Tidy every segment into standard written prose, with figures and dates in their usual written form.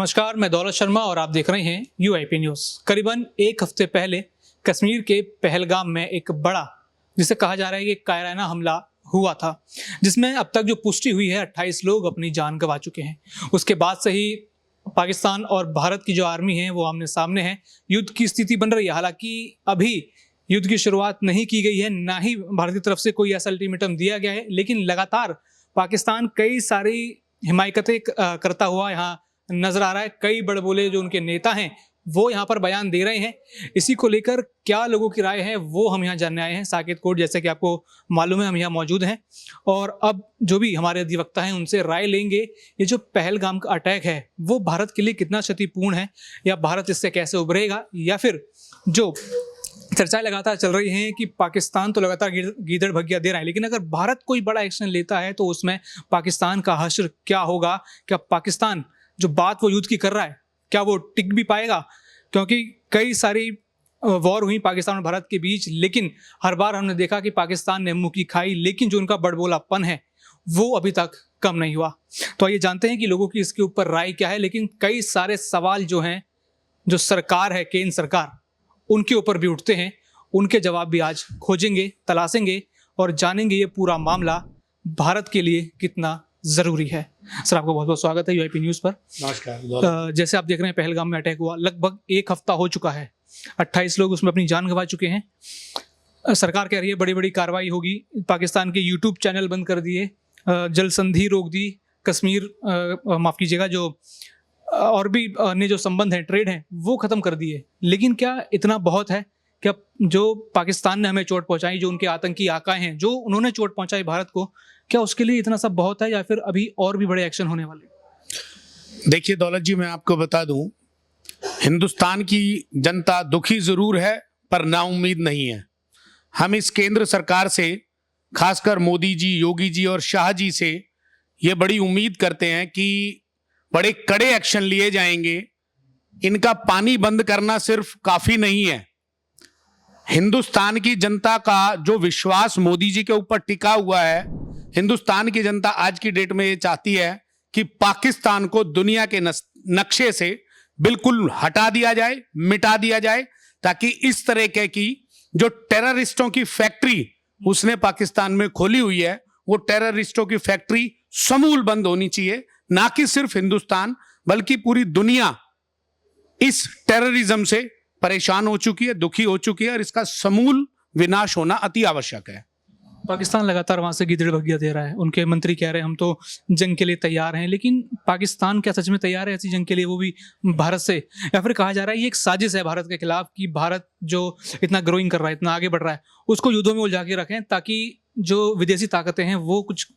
नमस्कार, मैं दौलत शर्मा और आप देख रहे हैं यूआईपी न्यूज़। करीबन एक हफ्ते पहले कश्मीर के पहलगाम में एक बड़ा, जिसे कहा जा रहा है कि कायराना हमला हुआ था, जिसमें अब तक जो पुष्टि हुई है 28 लोग अपनी जान गंवा चुके हैं। उसके बाद से ही पाकिस्तान और भारत की जो आर्मी है वो आमने सामने है। युद्ध की स्थिति बन रही है। हालांकि अभी युद्ध की शुरुआत नहीं की गई है, ना ही भारत की तरफ से कोई ऐसा अल्टीमेटम दिया गया है, लेकिन लगातार पाकिस्तान कई सारी हिमायतें करता हुआ यहाँ नजर आ रहा है। कई बड़े बोले जो उनके नेता हैं वो यहाँ पर बयान दे रहे हैं। इसी को लेकर क्या लोगों की राय है वो हम यहाँ जानने आए हैं। साकेत कोट, जैसे कि आपको मालूम है, हम यहाँ मौजूद हैं और अब जो भी हमारे अधिवक्ता हैं उनसे राय लेंगे। ये जो पहलगाम का अटैक है वो भारत के लिए कितना क्षतिपूर्ण है, या भारत इससे कैसे उभरेगा, या फिर जो चर्चाएं लगातार चल रही हैं कि पाकिस्तान तो लगातार गीदड़ भगिया दे रहा है, लेकिन अगर भारत कोई बड़ा एक्शन लेता है तो उसमें पाकिस्तान का हश्र क्या होगा। क्या पाकिस्तान जो बात वो युद्ध की कर रहा है क्या वो टिक भी पाएगा? क्योंकि कई सारी वॉर हुई पाकिस्तान और भारत के बीच, लेकिन हर बार हमने देखा कि पाकिस्तान ने मुंह की खाई, लेकिन जो उनका बड़बोलापन है वो अभी तक कम नहीं हुआ। तो आइए जानते हैं कि लोगों की इसके ऊपर राय क्या है। लेकिन कई सारे सवाल जो हैं, जो सरकार है, केंद्र सरकार, उनके ऊपर भी उठते हैं। उनके जवाब भी आज खोजेंगे, तलाशेंगे और जानेंगे ये पूरा मामला भारत के लिए कितना जरूरी है। सर, आपका बहुत बहुत स्वागत है यूआईपी न्यूज़ पर। नमस्कार। जैसे आप देख रहे हैं, पहलगाम में अटैक हुआ, लगभग एक हफ्ता हो चुका है, 28 लोग उसमें अपनी जान गंवा चुके हैं। सरकार कह रही है बड़ी बड़ी कार्रवाई होगी। पाकिस्तान के यूट्यूब चैनल बंद कर दिए, जल संधि रोक दी, कश्मीर माफ़ कीजिएगा, जो और भी अन्य जो संबंध हैं, ट्रेड हैं, वो ख़त्म कर दिए। लेकिन क्या इतना बहुत है? क्या जो पाकिस्तान ने हमें चोट पहुंचाई, जो उनके आतंकी आकाएं हैं, जो उन्होंने चोट पहुंचाई भारत को, क्या उसके लिए इतना सब बहुत है, या फिर अभी और भी बड़े एक्शन होने वाले? देखिए दौलत जी, मैं आपको बता दूं, हिंदुस्तान की जनता दुखी जरूर है पर नाउम्मीद नहीं है। हम इस केंद्र सरकार से, खासकर मोदी जी, योगी जी और शाह जी से ये बड़ी उम्मीद करते हैं कि बड़े कड़े एक्शन लिए जाएंगे। इनका पानी बंद करना सिर्फ काफी नहीं है। हिंदुस्तान की जनता का जो विश्वास मोदी जी के ऊपर टिका हुआ है, हिंदुस्तान की जनता आज की डेट में ये चाहती है कि पाकिस्तान को दुनिया के नक्शे से बिल्कुल हटा दिया जाए, मिटा दिया जाए, ताकि इस तरह के की जो टेररिस्टों की फैक्ट्री उसने पाकिस्तान में खोली हुई है, वो टेररिस्टों की फैक्ट्री समूल बंद होनी चाहिए। ना कि सिर्फ हिंदुस्तान बल्कि पूरी दुनिया इस टेररिज्म से परेशान हो चुकी है, दुखी हो चुकी है, और इसका समूल विनाश होना अति आवश्यक है। पाकिस्तान लगातार वहां से गीदड़ भगिया दे रहा है। उनके मंत्री कह रहे हैं हम तो जंग के लिए तैयार हैं, लेकिन पाकिस्तान क्या सच में तैयार है ऐसी जंग के लिए, वो भी भारत से? या फिर कहा जा रहा है ये एक साजिश है भारत के खिलाफ कि भारत जो इतना ग्रोइंग कर रहा है, इतना आगे बढ़ रहा है, उसको युद्धों में उलझा के रखें ताकि जो विदेशी ताकतें हैं वो कुछ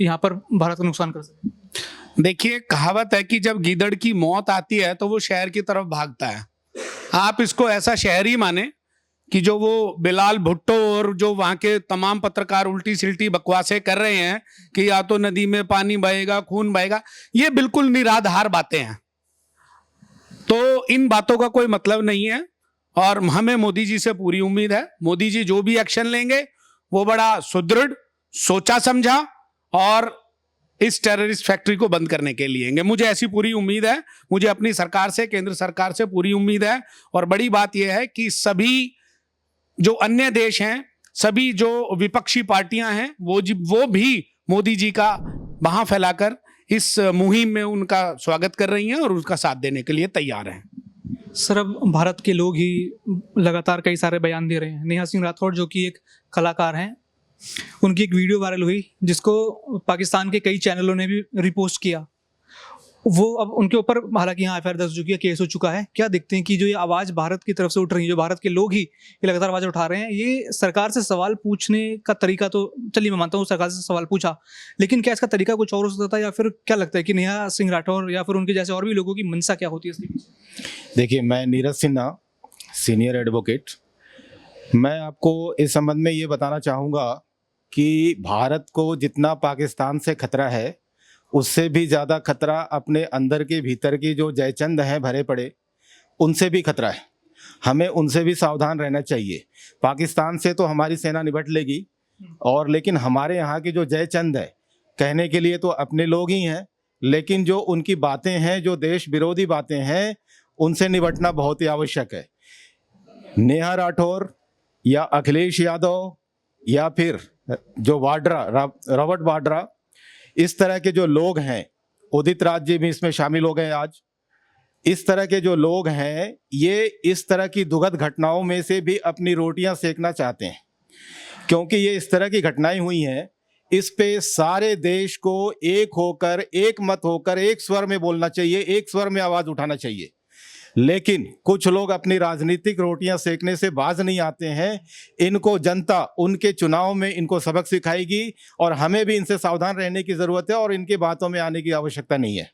यहाँ पर भारत का नुकसान कर सकें। देखिए, कहावत है कि जब गीदड़ की मौत आती है तो वो शहर की तरफ भागता है। आप इसको ऐसा शहर ही माने कि जो वो बिलाल भुट्टो और जो वहां के तमाम पत्रकार उल्टी सिल्टी बकवासें कर रहे हैं कि या तो नदी में पानी बहेगा, खून बहेगा, ये बिल्कुल निराधार बातें हैं। तो इन बातों का कोई मतलब नहीं है और हमें मोदी जी से पूरी उम्मीद है। मोदी जी जो भी एक्शन लेंगे वो बड़ा सुदृढ़, सोचा समझा और इस टेररिस्ट फैक्ट्री को बंद करने के लिए लेंगे। मुझे ऐसी पूरी उम्मीद है। मुझे अपनी सरकार से, केंद्र सरकार से पूरी उम्मीद है। और बड़ी बात यह है कि सभी जो अन्य देश हैं, सभी जो विपक्षी पार्टियां हैं, वो भी मोदी जी का बाहां फैलाकर इस मुहिम में उनका स्वागत कर रही हैं और उसका साथ देने के लिए तैयार हैं। सर, अब भारत के लोग ही लगातार कई सारे बयान दे रहे हैं। नेहा सिंह राठौड़ जो कि एक कलाकार हैं, उनकी एक वीडियो वायरल हुई जिसको पाकिस्तान के कई चैनलों ने भी रिपोस्ट किया। वो अब उनके ऊपर हालांकि यहाँ एफआईआर दर्ज हो चुकी है, केस हो चुका है। क्या देखते हैं कि जो ये आवाज़ भारत की तरफ से उठ रही है, जो भारत के लोग ही ये लगातार आवाज़ उठा रहे हैं, ये सरकार से सवाल पूछने का तरीका तो चलिए मैं मानता हूँ सरकार से सवाल पूछा, लेकिन क्या इसका तरीका कुछ और हो सकता था? या फिर क्या लगता है कि नेहा सिंह राठौर या फिर उनके जैसे और भी लोगों की मंशा क्या होती है इसके पीछे? देखिए, मैं नीरज सिन्हा, सीनियर एडवोकेट, मैं आपको इस संबंध में ये बताना चाहूँगा कि भारत को जितना पाकिस्तान से खतरा है, उससे भी ज़्यादा खतरा अपने अंदर के भीतर की जो जयचंद हैं भरे पड़े, उनसे भी खतरा है। हमें उनसे भी सावधान रहना चाहिए। पाकिस्तान से तो हमारी सेना निपट लेगी, और लेकिन हमारे यहाँ की जो जयचंद है, कहने के लिए तो अपने लोग ही हैं, लेकिन जो उनकी बातें हैं, जो देश विरोधी बातें हैं, उनसे निपटना बहुत ही आवश्यक है। नेहा राठौर या अखिलेश यादव या फिर जो रॉबर्ट वाड्रा, इस तरह के जो लोग हैं, उदित राज जी भी इसमें शामिल हो गए आज, इस तरह के जो लोग हैं, ये इस तरह की दुखद घटनाओं में से भी अपनी रोटियां सेकना चाहते हैं, क्योंकि ये इस तरह की घटनाएं हुई हैं। इस पे सारे देश को एक होकर, एक मत होकर, एक स्वर में बोलना चाहिए, एक स्वर में आवाज उठाना चाहिए। लेकिन कुछ लोग अपनी राजनीतिक रोटियां सेकने से बाज नहीं आते हैं। इनको जनता उनके चुनाव में इनको सबक सिखाएगी और हमें भी इनसे सावधान रहने की जरूरत है और इनकी बातों में आने की आवश्यकता नहीं है।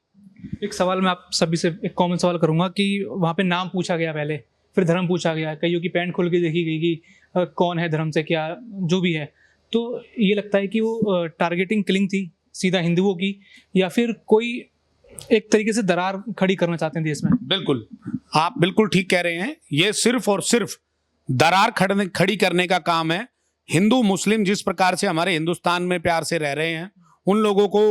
एक सवाल मैं आप सभी से एक कॉमन सवाल करूंगा कि वहाँ पे नाम पूछा गया पहले, फिर धर्म पूछा गया, कईयों की पैंट खुल के देखी गई कि कौन है धर्म से क्या जो भी है। तो ये लगता है कि वो टारगेटिंग किलिंग थी सीधा हिंदुओं की, या फिर कोई एक तरीके से दरार खड़ी करना चाहते हैं देश में? बिल्कुल, आप बिल्कुल ठीक कह रहे हैं। ये सिर्फ और सिर्फ दरार खड़ी करने का काम है। हिंदू मुस्लिम जिस प्रकार से हमारे हिंदुस्तान में प्यार से रह रहे हैं, उन लोगों को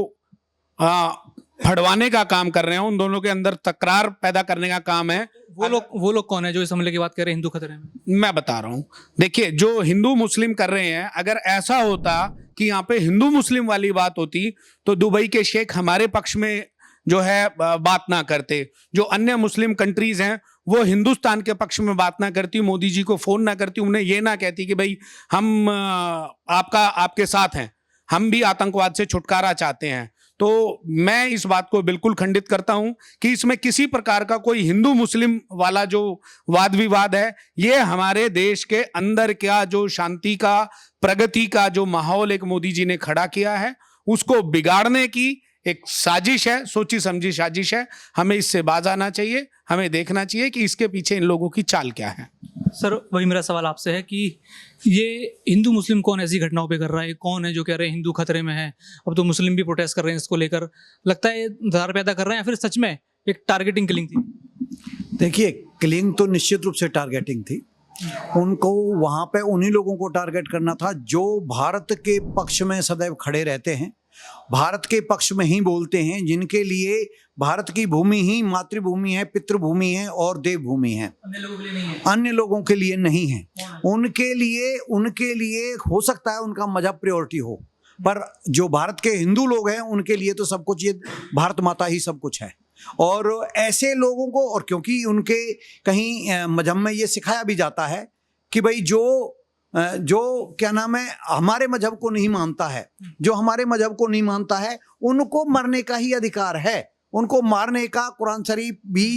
फड़वाने का काम कर रहे हैं, उन दोनों के अंदर तकरार पैदा करने का काम है। वो लोग कौन है जो इस हमले की बात कर रहे हैं हिंदू खतरे में? मैं बता रहा हूं, देखिए, जो हिंदू मुस्लिम कर रहे हैं, अगर ऐसा होता कि यहाँ पे हिंदू मुस्लिम वाली बात होती तो दुबई के शेख हमारे पक्ष में जो है बात ना करते, जो अन्य मुस्लिम कंट्रीज हैं वो हिंदुस्तान के पक्ष में बात ना करती, मोदी जी को फोन ना करती, उन्हें ये ना कहती कि भाई हम आपके साथ हैं, हम भी आतंकवाद से छुटकारा चाहते हैं। तो मैं इस बात को बिल्कुल खंडित करता हूं कि इसमें किसी प्रकार का कोई हिंदू मुस्लिम वाला जो वाद विवाद है, ये हमारे देश के अंदर क्या जो शांति का, प्रगति का जो माहौल एक मोदी जी ने खड़ा किया है, उसको बिगाड़ने की एक साजिश है, सोची समझी साजिश है। हमें इससे बाज आना चाहिए, हमें देखना चाहिए कि इसके पीछे इन लोगों की चाल क्या है। सर, वही मेरा सवाल आपसे है कि ये हिंदू मुस्लिम कौन ऐसी घटनाओं पे कर रहा है? कौन है जो कह रहे हैं हिंदू खतरे में है? अब तो मुस्लिम भी प्रोटेस्ट कर रहे हैं इसको लेकर। लगता है दरार पैदा कर रहे हैं या फिर सच में एक टारगेटिंग किलिंग थी? देखिए, किलिंग तो निश्चित रूप से टारगेटिंग थी। उनको वहाँ पे उन्हीं लोगों को टारगेट करना था जो भारत के पक्ष में सदैव खड़े रहते हैं, भारत के पक्ष में ही बोलते हैं, जिनके लिए भारत की भूमि ही मातृभूमि है, पितृभूमि है और देवभूमि है। अन्य लोगों के लिए नहीं है। अन्य लोगों के लिए नहीं है। उनके लिए हो सकता है उनका मजहब प्रायोरिटी हो, पर जो भारत के हिंदू लोग हैं उनके लिए तो सब कुछ, ये भारत माता ही सब कुछ है। और ऐसे लोगों को, और क्योंकि उनके कहीं मजहब में ये सिखाया भी जाता है कि भाई जो क्या नाम है, हमारे मजहब को नहीं मानता है, जो हमारे मजहब को नहीं मानता है, उनको मरने का ही अधिकार है, उनको मारने का कुरान शरीफ भी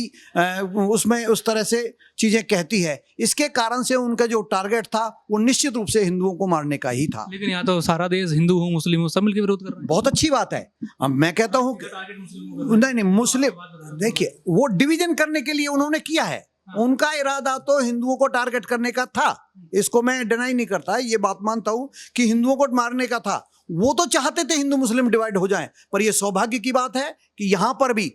उसमें उस तरह से चीजें कहती है। इसके कारण से उनका जो टारगेट था वो निश्चित रूप से हिंदुओं को मारने का ही था। लेकिन यहाँ तो सारा देश हिंदू हो मुस्लिम हो सब मिलकर विरोध कर रहे हैं। बहुत अच्छी बात है। अब मैं कहता हूँ नहीं, मुस्लिम, देखिए, वो डिवीजन करने के लिए उन्होंने किया है। उनका इरादा तो हिंदुओं को टारगेट करने का था, इसको मैं डिनाई नहीं करता, ये बात मानता हूं कि हिंदुओं को मारने का था। वो तो चाहते थे हिंदू मुस्लिम डिवाइड हो जाएं, पर ये सौभाग्य की बात है कि यहां पर भी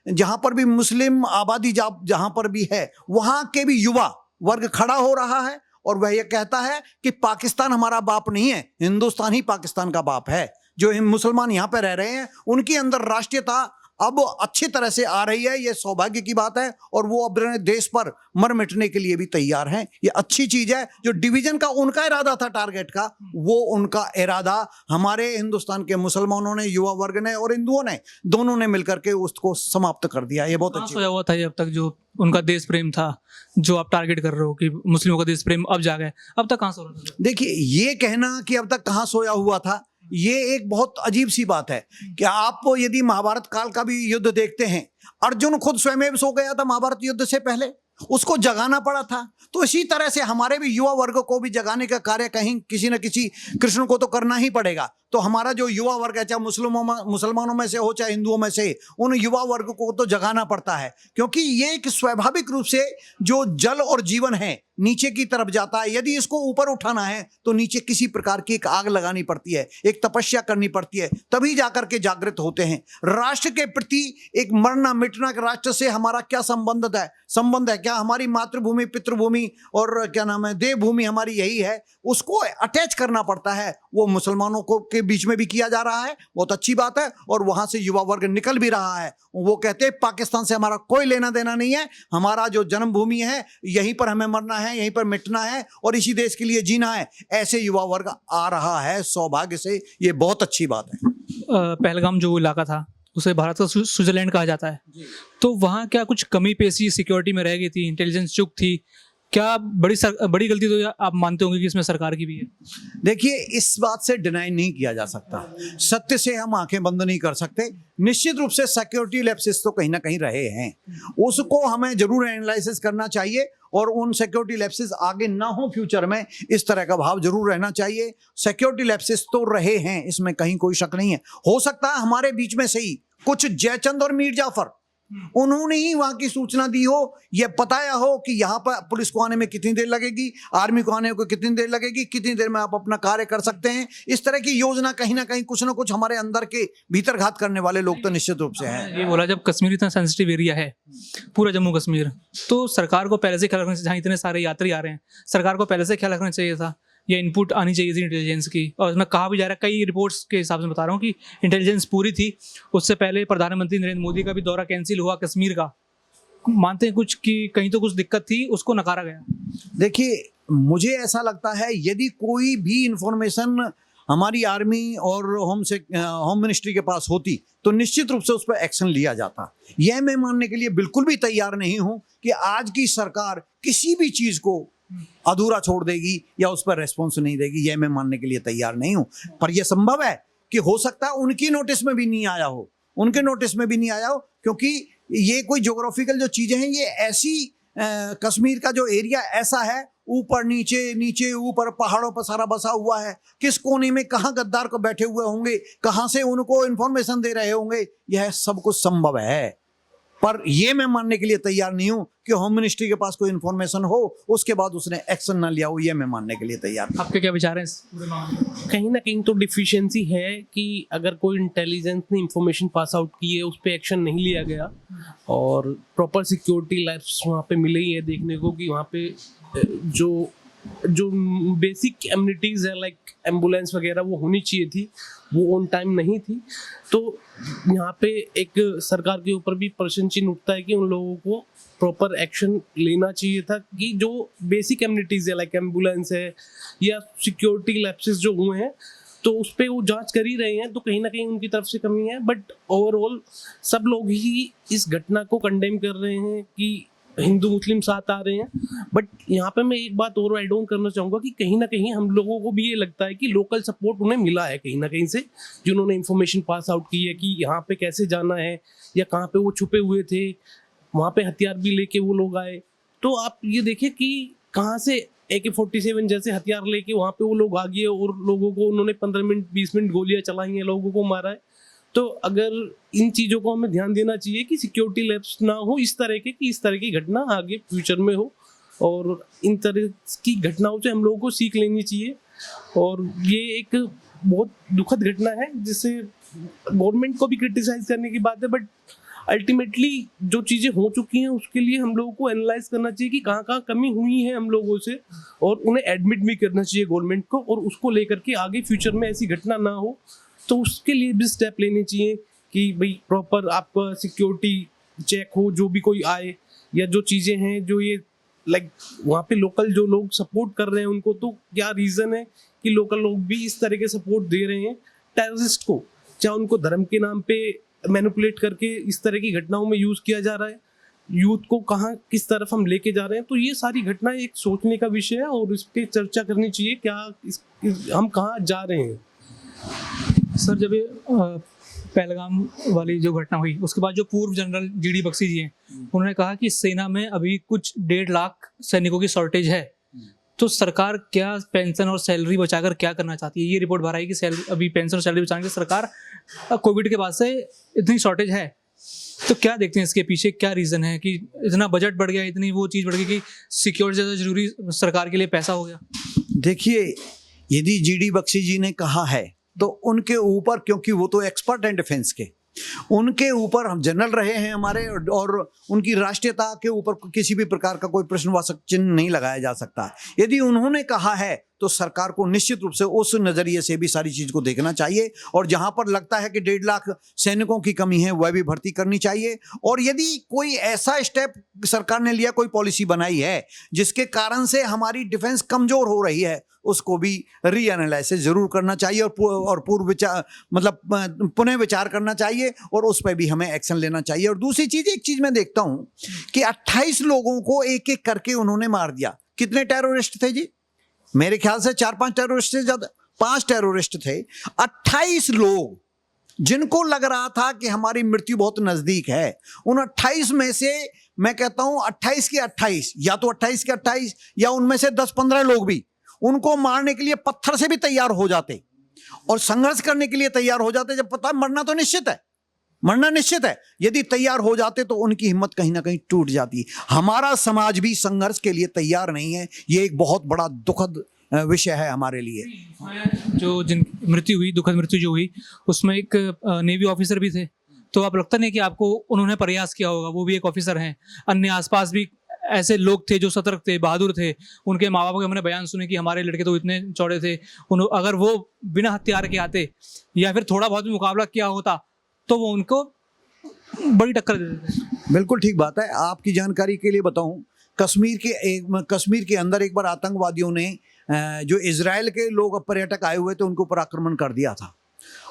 जहां पर भी मुस्लिम आबादी जहां पर भी है, वहां के भी युवा वर्ग खड़ा हो रहा है और वह ये कहता है कि पाकिस्तान हमारा बाप नहीं है, हिंदुस्तान ही पाकिस्तान का बाप है। जो मुसलमान यहाँ पे रह रहे हैं उनके अंदर राष्ट्रीयता अब अच्छी तरह से आ रही है, ये सौभाग्य की बात है, और वो अपने देश पर मर मिटने के लिए भी तैयार हैं। ये अच्छी चीज है। जो डिवीजन का उनका इरादा था टारगेट का, वो उनका इरादा हमारे हिंदुस्तान के मुसलमानों ने, युवा वर्ग ने और हिंदुओं ने, दोनों ने मिलकर के उसको समाप्त कर दिया। ये बहुत अच्छी हुआ था। ये अब तक जो उनका देश प्रेम था, जो आप टारगेट कर रहे हो कि मुस्लिमों का देश प्रेम अब जागा है, अब तक कहाँ सो रहा था? देखिए, ये कहना कि अब तक कहाँ सोया हुआ था, ये एक बहुत अजीब सी बात है कि आप यदि महाभारत काल का भी युद्ध देखते हैं, अर्जुन खुद स्वयं सो गया था महाभारत युद्ध से पहले, उसको जगाना पड़ा था। तो इसी तरह से हमारे भी युवा वर्ग को भी जगाने का कार्य कहीं किसी न किसी कृष्ण को तो करना ही पड़ेगा। तो हमारा जो युवा वर्ग है, चाहे मुसलमानों में से हो चाहे हिंदुओं में से, उन युवा वर्ग को तो जगाना पड़ता है, क्योंकि ये एक स्वाभाविक रूप से जो जल और जीवन है, नीचे की तरफ जाता है। यदि इसको ऊपर उठाना है तो नीचे किसी प्रकार की एक आग लगानी पड़ती है, एक तपस्या करनी पड़ती है, तभी जाकर के जागृत होते हैं। राष्ट्र के प्रति एक मरना मिटना, राष्ट्र से हमारा क्या संबंध है क्या? हमारी मातृभूमि, पितृभूमि और क्या नाम है, देवभूमि हमारी यही है, उसको अटैच करना पड़ता है। वो मुसलमानों को के बीच में भी किया जा रहा है, बहुत अच्छी बात है, और वहां से युवा वर्ग निकल भी रहा है। वो कहते हैं पाकिस्तान से हमारा कोई लेना देना नहीं है, हमारा जो जन्मभूमि है यहीं पर हमें मरना है, यहीं पर मिटना है और इसी देश के लिए जीना है। ऐसे युवा वर्ग आ रहा है, सौभाग्य से, ये बहुत अच्छी बात है। पहलगाम जो इलाका था उसे भारत का स्विट्जरलैंड कहा जाता है, तो वहाँ क्या कुछ कमी पेशी सिक्योरिटी में रह गई थी, इंटेलिजेंस चूक थी क्या? बड़ी गलती तो आप मानते होंगे कि इसमें सरकार की भी है। देखिए, इस बात से डिनाई नहीं किया जा सकता, सत्य से हम आंखें बंद नहीं कर सकते। निश्चित रूप से सिक्योरिटी लैप्सेस तो कहीं ना कहीं रहे हैं, उसको हमें जरूर एनालिसिस करना चाहिए और उन सिक्योरिटी लैप्सेस आगे ना हो फ्यूचर में, इस तरह का भाव जरूर रहना चाहिए। सिक्योरिटी लैप्सेस तो रहे हैं, इसमें कहीं कोई शक नहीं है। हो सकता है हमारे बीच में से ही कुछ जयचंद और मीर जाफर, उन्होंने ही वहां की सूचना दी हो, यह बताया हो कि यहाँ पर पुलिस को आने में कितनी देर लगेगी, आर्मी को आने को कितनी देर लगेगी, कितनी देर में आप अपना कार्य कर सकते हैं। इस तरह की योजना कहीं ना कहीं कुछ ना कुछ हमारे अंदर के भीतर घात करने वाले लोग तो निश्चित रूप से हैं। ये बोला, जब कश्मीर इतना सेंसिटिव एरिया है, पूरा जम्मू कश्मीर, तो सरकार को पहले से ख्याल रखना चाहिए। जहाँ इतने सारे यात्री आ रहे हैं, सरकार को पहले से ख्याल रखना चाहिए था, या इनपुट आनी चाहिए थी इंटेलिजेंस की। और इसमें कहा भी जा रहा है, कई रिपोर्ट्स के हिसाब से बता रहा हूँ, कि इंटेलिजेंस पूरी थी। उससे पहले प्रधानमंत्री नरेंद्र मोदी का भी दौरा कैंसिल हुआ कश्मीर का, मानते हैं कुछ कि कहीं तो कुछ दिक्कत थी, उसको नकारा गया। देखिए, मुझे ऐसा लगता है यदि कोई भी इंफॉर्मेशन हमारी आर्मी और होम मिनिस्ट्री के पास होती तो निश्चित रूप से उस पर एक्शन लिया जाता। यह मैं मानने के लिए बिल्कुल भी तैयार नहीं हूं कि आज की सरकार किसी भी चीज को अधूरा छोड़ देगी या उस पर रेस्पॉन्स नहीं देगी, यह मैं मानने के लिए तैयार नहीं हूं। पर यह संभव है कि हो सकता है उनकी नोटिस में भी नहीं आया हो, क्योंकि ये कोई ज्योग्राफिकल जो चीजें हैं, ये ऐसी कश्मीर का जो एरिया ऐसा है, ऊपर नीचे नीचे ऊपर पहाड़ों पर सारा बसा हुआ है। किस कोने में कहाँ गद्दार को बैठे हुए होंगे, कहाँ से उनको इंफॉर्मेशन दे रहे होंगे, यह सब कुछ संभव है। पर यह मैं मानने के लिए तैयार नहीं हूं कि होम मिनिस्ट्री के पास कोई इंफॉर्मेशन हो उसके बाद उसने एक्शन ना लिया हो, यह मैं मानने के लिए तैयार नहीं। आपके क्या विचार हैं इस पूरे मामले में? कहीं ना कहीं तो डिफिशिएंसी है कि अगर कोई इंटेलिजेंस ने इंफॉर्मेशन पास आउट की है, उस पर एक्शन नहीं लिया गया और प्रॉपर सिक्योरिटी लैब्स वहाँ पे मिले ही है देखने को कि वहाँ पे जो बेसिक एमिनिटीज़ है लाइक एम्बुलेंस वगैरह वो होनी चाहिए थी, वो ऑन टाइम नहीं थी। तो यहाँ पे एक सरकार के ऊपर भी प्रश्न चिन्ह उठता है कि उन लोगों को प्रॉपर एक्शन लेना चाहिए था कि जो बेसिक एमिनिटीज़ है लाइक एम्बुलेंस है या सिक्योरिटी लैप्सेस जो हुए हैं तो उस पर वो जांच कर ही रहे हैं, तो कहीं ना कहीं उनकी तरफ से कमी है। बट ओवरऑल सब लोग ही इस घटना को कंडेम कर रहे हैं कि हिंदू मुस्लिम साथ आ रहे हैं। बट यहाँ पे मैं एक बात और ऐड ऑन करना चाहूँगा कि कहीं ना कहीं हम लोगों को भी ये लगता है कि लोकल सपोर्ट उन्हें मिला है कहीं ना कहीं से, जिन्होंने इन्फॉर्मेशन पास आउट की है कि यहाँ पे कैसे जाना है या कहाँ पे वो छुपे हुए थे, वहाँ पे हथियार भी लेके वो लोग आए। तो आप ये देखिए कि कहाँ से AK-47 जैसे हथियार लेके वहाँ पे वो लोग आ गए और लोगों को उन्होंने 15 मिनट 20 मिनट गोलियाँ चलाई हैं, लोगों को मारा है। तो अगर इन चीज़ों को हमें ध्यान देना चाहिए कि सिक्योरिटी लैप्स ना हो इस तरह के, कि इस तरह की घटना आगे फ्यूचर में हो, और इन तरह की घटनाओं से हम लोगों को सीख लेनी चाहिए। और ये एक बहुत दुखद घटना है जिससे गवर्नमेंट को भी क्रिटिसाइज करने की बात है, बट अल्टीमेटली जो चीज़ें हो चुकी हैं उसके लिए हम लोगों को एनालाइज करना चाहिए कि कहाँ कहाँ कमी हुई है हम लोगों से, और उन्हें एडमिट भी करना चाहिए गवर्नमेंट को, और उसको लेकर के आगे फ्यूचर में ऐसी घटना ना हो तो उसके लिए भी स्टेप लेने चाहिए कि भाई प्रॉपर आपका सिक्योरिटी चेक हो, जो भी कोई आए या जो चीज़ें हैं जो ये लाइक वहाँ पे लोकल जो लोग सपोर्ट कर रहे हैं उनको, तो क्या रीज़न है कि लोकल लोग भी इस तरह के सपोर्ट दे रहे हैं टेररिस्ट को, चाहे उनको धर्म के नाम पे मैनिपुलेट करके इस तरह की घटनाओं में यूज़ किया जा रहा है, यूथ को कहाँ किस तरफ हम लेके जा रहे हैं। तो ये सारी घटनाएं एक सोचने का विषय है और इस पर चर्चा करनी चाहिए क्या हम कहाँ जा रहे हैं। सर, जब ये पहलगाम वाली जो घटना हुई उसके बाद जो पूर्व जनरल GD बख्शी जी हैं, उन्होंने कहा कि सेना में अभी कुछ 1.5 लाख सैनिकों की शॉर्टेज है, तो सरकार क्या पेंशन और सैलरी बचाकर क्या करना चाहती है? ये रिपोर्ट बाहर आई कि अभी पेंशन और सैलरी बचाने के सरकार कोविड के बाद से इतनी शॉर्टेज है, तो क्या देखते हैं इसके पीछे क्या रीज़न है कि इतना बजट बढ़ गया, इतनी वो चीज़ बढ़ गई कि सिक्योरिटी ज़्यादा जरूरी सरकार के लिए पैसा हो गया? देखिए, यदि जीडी बख्शी जी ने कहा है तो उनके ऊपर, क्योंकि वो तो एक्सपर्ट हैं डिफेंस के, उनके ऊपर हम जनरल रहे हैं हमारे, और उनकी राष्ट्रीयता के ऊपर किसी भी प्रकार का कोई प्रश्नवाचक चिन्ह नहीं लगाया जा सकता। यदि उन्होंने कहा है तो सरकार को निश्चित रूप से उस नजरिए से भी सारी चीज को देखना चाहिए, और जहां पर लगता है कि 1.5 लाख सैनिकों की कमी है वह भी भर्ती करनी चाहिए। और यदि कोई ऐसा स्टेप सरकार ने लिया, कोई पॉलिसी बनाई है जिसके कारण से हमारी डिफेंस कमजोर हो रही है, उसको भी रीएनालाइसिस जरूर करना चाहिए और पूर्व विचार, मतलब पुनः विचार करना चाहिए, और उस पर भी हमें एक्शन लेना चाहिए। और दूसरी चीज, एक चीज मैं देखता हूं कि 28 लोगों को एक एक करके उन्होंने मार दिया। कितने टेररिस्ट थे जी? मेरे ख्याल से 4-5 टेररिस्ट से ज्यादा, 5 टेररिस्ट थे। 28 लोग जिनको लग रहा था कि हमारी मृत्यु बहुत नजदीक है, उन 28 में से मैं कहता हूं 28 के 28, या तो 28 के 28 या उनमें से 10-15 लोग भी उनको मारने के लिए पत्थर से भी तैयार हो जाते और संघर्ष करने के लिए तैयार हो जाते। जब पता मरना तो निश्चित है, मरना निश्चित है, यदि तैयार हो जाते तो उनकी हिम्मत कहीं ना कहीं टूट जाती। हमारा समाज भी संघर्ष के लिए तैयार नहीं है, ये एक बहुत बड़ा दुखद विषय है हमारे लिए। जो जिन मृत्यु हुई, दुखद मृत्यु जो हुई, उसमें एक नेवी ऑफिसर भी थे, तो आप लगता नहीं कि आपको उन्होंने प्रयास किया होगा? वो भी एक ऑफिसर हैं, अन्य आसपास भी ऐसे लोग थे जो सतर्क थे, बहादुर थे। उनके माँ बाप के हमने बयान सुने कि हमारे लड़के तो इतने चौड़े थे, अगर वो बिना हथियार के आते या फिर थोड़ा बहुत भी मुकाबला किया होता तो वो उनको बड़ी टक्कर दे देते। बिल्कुल ठीक बात है। आपकी जानकारी के लिए बताऊं, कश्मीर के अंदर एक बार आतंकवादियों ने जो इजराइल के लोग पर्यटक आए हुए थे उनके ऊपर आक्रमण कर दिया था,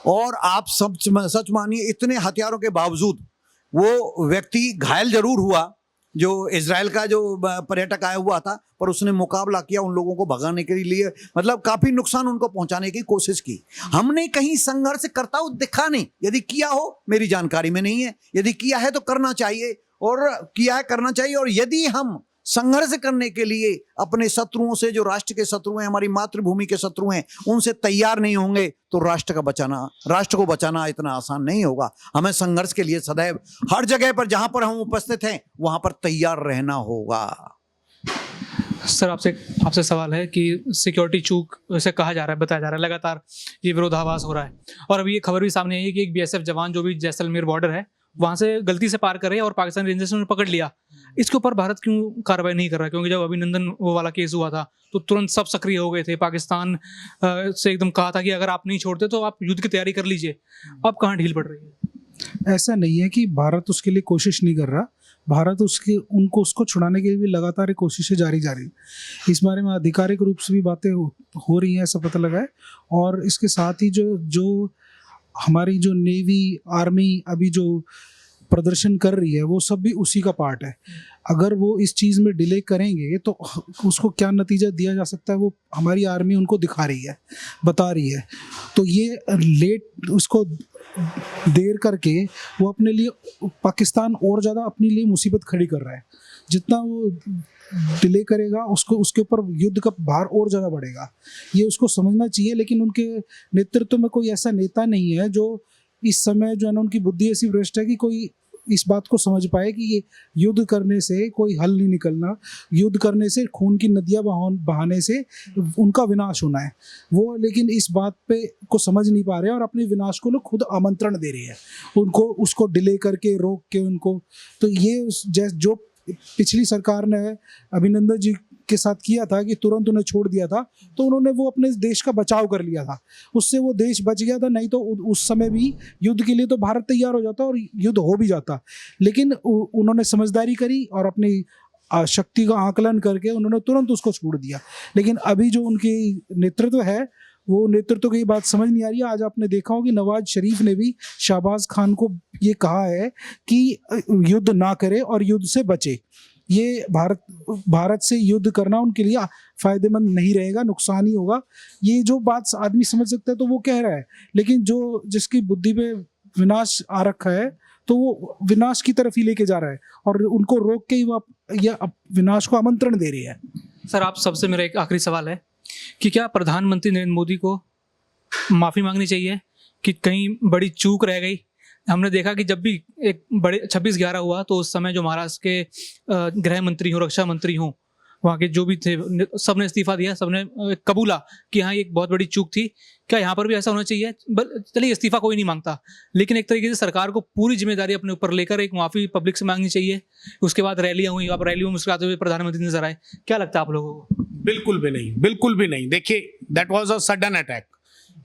और आप सब सच मानिए, इतने हथियारों के बावजूद वो व्यक्ति घायल जरूर हुआ, जो इजराइल का जो पर्यटक आया हुआ था, पर उसने मुकाबला किया उन लोगों को भगाने के लिए, मतलब काफी नुकसान उनको पहुंचाने की कोशिश की। हमने कहीं संघर्ष करता हुआ दिखा नहीं। यदि किया हो, मेरी जानकारी में नहीं है, यदि किया है तो करना चाहिए, और किया है करना चाहिए। और यदि हम संघर्ष करने के लिए अपने शत्रुओं से, जो राष्ट्र के शत्रु हैं, हमारी मातृभूमि के शत्रु हैं, उनसे तैयार नहीं होंगे तो राष्ट्र को बचाना इतना आसान नहीं होगा। हमें संघर्ष के लिए सदैव हर जगह पर जहां पर हम उपस्थित हैं वहां पर तैयार रहना होगा। सर, आपसे सवाल है कि सिक्योरिटी चूक जैसे कहा जा रहा है, बताया जा रहा है, लगातार ये विरोधाभास हो रहा है, और अभी ये खबर भी सामने आई है कि एक बीएसएफ जवान जो भी जैसलमेर बॉर्डर है वहां से गलती से पार कर रहे हैं और पाकिस्तान रेंजर्स ने पकड़ लिया। इसके ऊपर भारत क्यों कार्रवाई नहीं कर रहा? क्योंकि जब अभिनंदन वो वाला केस हुआ था तो तुरंत सब सक्रिय हो गए थे, पाकिस्तान से एकदम कहा था कि अगर आप नहीं छोड़ते तो आप युद्ध की तैयारी कर लीजिए। अब कहाँ ढील पड़ रही है? ऐसा नहीं है कि भारत उसके लिए कोशिश नहीं कर रहा, भारत उसको छुड़ाने के लिए भी लगातार कोशिशें जारी जा रही। इस बारे में आधिकारिक रूप से भी बातें हो रही हैं, ऐसा पता लगा है। और इसके साथ ही जो हमारी जो नेवी, आर्मी अभी जो प्रदर्शन कर रही है वो सब भी उसी का पार्ट है। अगर वो इस चीज़ में डिले करेंगे तो उसको क्या नतीजा दिया जा सकता है वो हमारी आर्मी उनको दिखा रही है, बता रही है। तो ये उसको देर करके वो अपने लिए, पाकिस्तान और ज़्यादा अपने लिए मुसीबत खड़ी कर रहा है। जितना वो डिले करेगा उसके ऊपर युद्ध का भार और ज़्यादा बढ़ेगा, ये उसको समझना चाहिए। लेकिन उनके नेतृत्व में कोई ऐसा नेता नहीं है जो इस समय जो है ना, उनकी बुद्धि ऐसी भ्रष्ट है कि कोई इस बात को समझ पाए कि ये युद्ध करने से कोई हल नहीं निकलना, युद्ध करने से खून की नदियां बहाने से उनका विनाश होना है। वो लेकिन इस बात पे को समझ नहीं पा रहे और अपने विनाश को लोग खुद आमंत्रण दे रहे हैं उनको, उसको डिले करके, रोक के उनको। तो ये जो पिछली सरकार ने अभिनंदन जी के साथ किया था कि तुरंत उन्हें छोड़ दिया था, तो उन्होंने वो अपने देश का बचाव कर लिया था, उससे वो देश बच गया था। नहीं तो उस समय भी युद्ध के लिए तो भारत तैयार हो जाता और युद्ध हो भी जाता। लेकिन उन्होंने समझदारी करी और अपनी शक्ति का आकलन करके उन्होंने तुरंत उसको छोड़ दिया। लेकिन अभी जो उनकी नेतृत्व है, वो नेतृत्व की बात समझ नहीं आ रही है। आज आपने देखा हो कि नवाज शरीफ ने भी शहबाज खान को ये कहा है कि युद्ध ना करे और युद्ध से बचे। ये भारत से युद्ध करना उनके लिए फायदेमंद नहीं रहेगा, नुकसान ही होगा। ये जो बात आदमी समझ सकता है तो वो कह रहा है, लेकिन जिसकी बुद्धि पे विनाश आ रखा है तो वो विनाश की तरफ ही लेके जा रहा है और उनको रोक के ही वो विनाश को आमंत्रण दे रही है। सर, आप सबसे मेरा एक आखिरी सवाल है कि क्या प्रधानमंत्री नरेंद्र मोदी को माफ़ी मांगनी चाहिए कि कहीं बड़ी चूक रह गई, हमने देखा कि जब भी एक बड़े 26/11 हुआ तो उस समय जो महाराष्ट्र के गृह मंत्री हों, रक्षा मंत्री हों, वहाँ के जो भी थे, सबने इस्तीफा दिया, सबने कबूला कि हाँ ये एक बहुत बड़ी चूक थी। क्या यहाँ पर भी ऐसा होना चाहिए? चलिए इस्तीफा कोई नहीं मांगता, लेकिन एक तरीके से सरकार को पूरी जिम्मेदारी अपने ऊपर लेकर एक माफ़ी पब्लिक से मांगनी चाहिए। उसके बाद रैलियाँ हुई, आप रैलियों में मुस्कुराते हुए प्रधानमंत्री नजर आए, क्या लगता है आप लोगों को? बिल्कुल भी नहीं, बिल्कुल भी नहीं। देखिए, that was a sudden attack.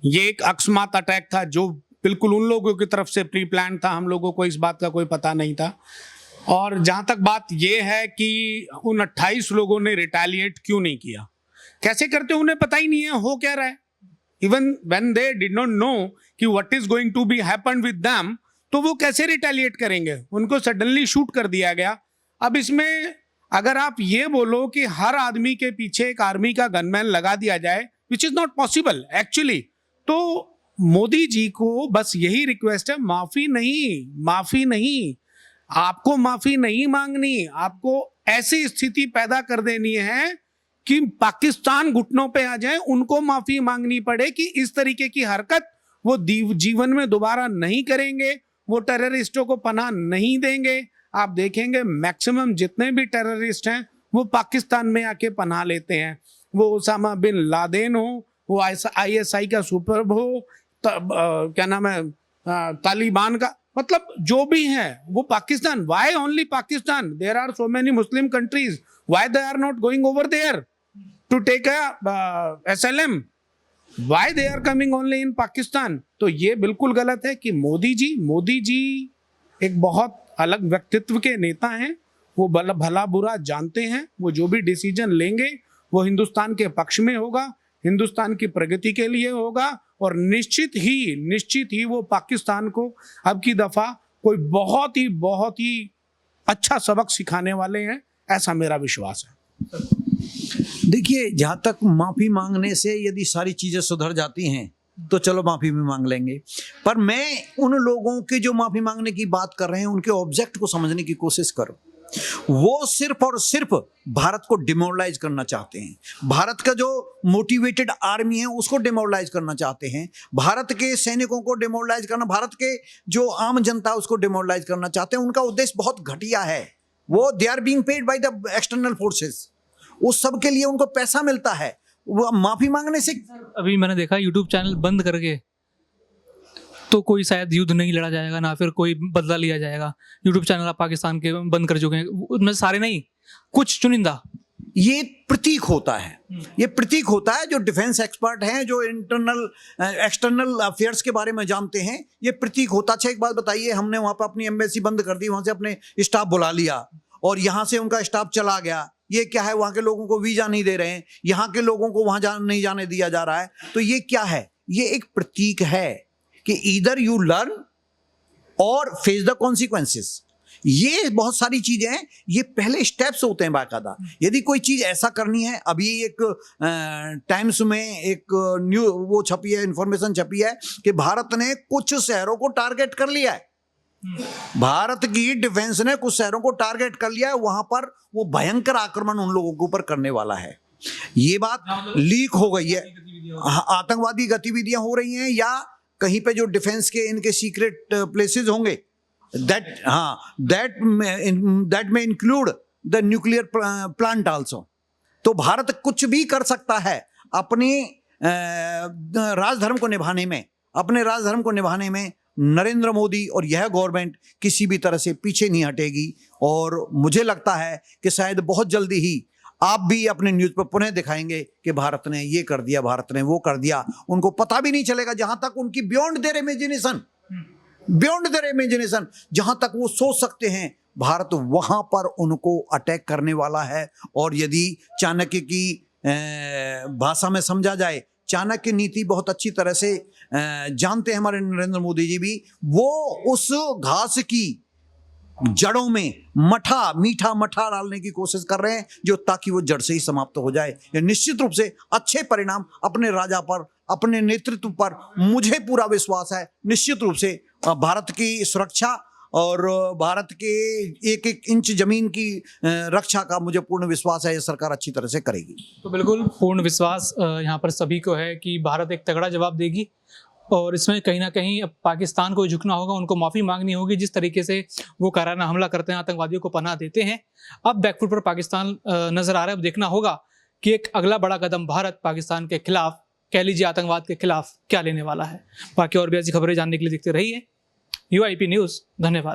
ये एक अकस्मात अटैक था जो बिल्कुल उन लोगों की तरफ से प्री प्लान था। हम लोगों को इस बात का कोई पता नहीं था। और जहां तक बात ये है कि उन 28 लोगों ने रिटेलिएट क्यों नहीं किया, कैसे करते उन्हें पता ही नहीं है हो क्या रहा है। Even when they did not know कि what is going to be happen with them, तो वो कैसे रिटेलिएट करेंगे? उनको सडनली शूट कर दिया गया। अब इसमें अगर आप ये बोलो कि हर आदमी के पीछे एक आर्मी का गनमैन लगा दिया जाए, which is not possible actually, तो मोदी जी को बस यही रिक्वेस्ट है, माफी नहीं, माफी नहीं, आपको माफी नहीं मांगनी, आपको ऐसी स्थिति पैदा कर देनी है कि पाकिस्तान घुटनों पे आ जाए, उनको माफी मांगनी पड़े कि इस तरीके की हरकत वो जीवन में दोबारा नहीं करेंगे, वो टेररिस्टों को पनाह नहीं देंगे। आप देखेंगे मैक्सिमम जितने भी टेररिस्ट हैं वो पाकिस्तान में आके पनाह लेते हैं। वो उसामा बिन लादेन हो, वो ISI का सुपर हो, क्या नाम है, तालिबान का, मतलब जो भी है वो Pakistan. Why only Pakistan? There are so many Muslim countries, why they are not going over there to take a SLM? Why they are coming only in Pakistan? तो ये बिल्कुल गलत है कि मोदी जी एक बहुत अलग व्यक्तित्व के नेता हैं। वो भला बुरा जानते हैं। वो जो भी डिसीजन लेंगे वो हिंदुस्तान के पक्ष में होगा, हिंदुस्तान की प्रगति के लिए होगा, और निश्चित ही वो पाकिस्तान को अब की दफा कोई बहुत ही अच्छा सबक सिखाने वाले हैं, ऐसा मेरा विश्वास है। देखिए, जहाँ तक माफ़ी मांगने से यदि सारी चीज़ें सुधर जाती हैं तो चलो माफ़ी भी मांग लेंगे, पर मैं उन लोगों के जो माफ़ी मांगने की बात कर रहे हैं उनके ऑब्जेक्ट को समझने की कोशिश करो। वो सिर्फ और सिर्फ भारत को डिमोरलाइज करना चाहते हैं। भारत का जो मोटिवेटेड आर्मी है उसको डिमोरलाइज करना चाहते हैं। भारत के सैनिकों को डिमोरलाइज करना, भारत के जो आम जनता है उसको डिमोरलाइज करना चाहते हैं। उनका उद्देश्य बहुत घटिया है। वो they are being paid by the external forces, उस सब के लिए उनको पैसा मिलता है। वो माफी मांगने से, अभी मैंने देखा यूट्यूब चैनल बंद करके तो कोई शायद युद्ध नहीं लड़ा जाएगा, ना फिर कोई बदला लिया जाएगा। यूट्यूब चैनल आप पाकिस्तान के बंद कर चुके हैं, उनमें सारे नहीं, कुछ चुनिंदा। ये प्रतीक होता है, ये प्रतीक होता है। जो डिफेंस एक्सपर्ट हैं, जो इंटरनल एक्सटर्नल अफेयर्स के बारे में जानते हैं, ये प्रतीक होता। अच्छा, एक बात बताइए, हमने वहाँ पर अपनी एम्बेसी बंद कर दी, वहाँ से अपने स्टाफ बुला लिया और यहाँ से उनका स्टाफ चला गया। ये क्या है? वहाँ के लोगों को वीजा नहीं दे रहे हैं, यहाँ के लोगों को वहाँ नहीं जाने दिया जा रहा है। तो ये क्या है? ये एक प्रतीक है कि ईदर यू लर्न और फेस द कॉन्सिक्वेंसेस। ये बहुत सारी चीजें हैं, ये पहले स्टेप्स होते हैं बाकायदा। यदि कोई चीज ऐसा करनी है, अभी एक टाइम्स में एक न्यू वो छपी है, इंफॉर्मेशन छपी है कि भारत ने कुछ शहरों को टारगेट कर लिया है। भारत की डिफेंस ने कुछ शहरों को टारगेट कर लिया है, वहां पर वो भयंकर आक्रमण उन लोगों के ऊपर करने वाला है। ये बात लीक हो गई है। आतंकवादी गतिविधियां हो रही हैं, या कहीं पे जो डिफेंस के इनके सीक्रेट प्लेसेस होंगे, दैट में include the nuclear plant also. तो भारत कुछ भी कर सकता है अपने राजधर्म को निभाने में, अपने राजधर्म को निभाने में। नरेंद्र मोदी और यह गवर्नमेंट किसी भी तरह से पीछे नहीं हटेगी, और मुझे लगता है कि शायद बहुत जल्दी ही आप भी अपने न्यूज पर पुनः दिखाएंगे कि भारत ने ये कर दिया, भारत ने वो कर दिया। उनको पता भी नहीं चलेगा, जहां तक उनकी बियॉन्ड देयर इमेजिनेशन, जहां तक वो सोच सकते हैं, भारत वहां पर उनको अटैक करने वाला है। और यदि चाणक्य की भाषा में समझा जाए, चाणक्य नीति बहुत अच्छी तरह से जानते हैं हमारे नरेंद्र मोदी जी भी। वो उस घास की जड़ों में मीठा मठा डालने की कोशिश कर रहे हैं, जो ताकि वो जड़ से ही समाप्त हो जाए। ये निश्चित रूप से अच्छे परिणाम अपने राजा पर, अपने नेतृत्व पर मुझे पूरा विश्वास है। निश्चित रूप से भारत की सुरक्षा और भारत के एक एक इंच जमीन की रक्षा का मुझे पूर्ण विश्वास है, ये सरकार अच्छी तरह से करेगी। तो बिल्कुल पूर्ण विश्वास यहाँ पर सभी को है कि भारत एक तगड़ा जवाब देगी, और इसमें कहीं ना कहीं अब पाकिस्तान को झुकना होगा, उनको माफ़ी मांगनी होगी जिस तरीके से वो कायराना हमला करते हैं, आतंकवादियों को पनाह देते हैं। अब बैकफुट पर पाकिस्तान नजर आ रहा है। अब देखना होगा कि एक अगला बड़ा कदम भारत पाकिस्तान के खिलाफ, कह लीजिए आतंकवाद के खिलाफ, क्या लेने वाला है। बाकी और भी ऐसी खबरें जानने के लिए देखते रहिए UIP न्यूज़। धन्यवाद।